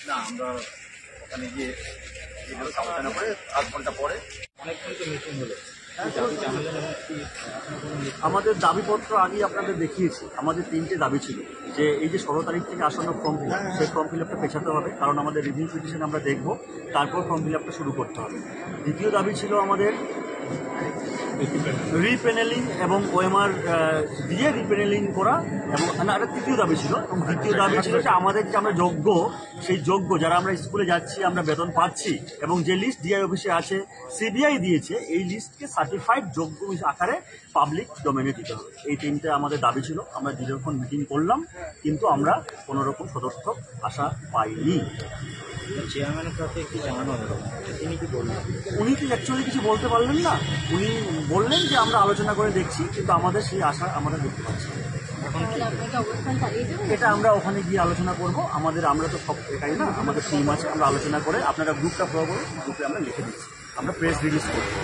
না আমরা ওখানে গিয়ে আলোচনা করে 8 ঘন্টা পরে অনেকক্ষণ তো মিটিং হলো। আমাদের দাবিপত্র আগেই আপনাদের দেখিয়েছি। আমাদের 3টে দাবি ছিল যে এই যে 16 তারিখ থেকে আসন্ন ফর্ম ফিল আপ, সেই ফর্ম ফিল আপটা পেছাতে হবে, কারণ আমাদের রিভিউ পিটিশন আমরা দেখব, তারপর ফর্ম ফিল আপটা শুরু করতে হবে। দ্বিতীয় দাবি ছিল আমাদের রিপ্যানেলিং এবং ওএমআর দিয়ে রিপ্যানেলিং করা, এবং না, এটা তৃতীয় দাবি ছিল। এবং দ্বিতীয় দাবি ছিল যে আমাদের যে আমরা যোগ্য, সেই যোগ্য যারা আমরা স্কুলে যাচ্ছি, আমরা বেতন পাচ্ছি, এবং যে লিস্ট ডিআই অফিসে আছে, সিবিআই দিয়েছে, এই লিস্টকে সার্টিফাইড যোগ্য আকারে পাবলিক ডোমেনে দিতে হবে। এই 3টে আমাদের দাবি ছিল। আমরা দীর্ঘক্ষণ মিটিং করলাম, কিন্তু আমরা কোনো রকম সদর্থক আশা পাইনি। চেয়ারম্যানের কাছে একটু জানানো হলো, তিনি কি বললেন? উনি তো অ্যাকচুয়ালি কিছু বলতে পারলেন না। উনি বললেন যে আমরা আলোচনা করে দেখছি, কিন্তু আমাদের সেই আশা আমরা দেখতে পাচ্ছি না। এটা আমরা ওখানে গিয়ে আলোচনা করব। আমরা তো সব একাই না, আমাদের টিম আছে, আমরা আলোচনা করে আপনারা গ্রুপটা ফলো করুন, গ্রুপে আমরা লিখে দিচ্ছি, আমরা প্রেস রিলিজ করবো।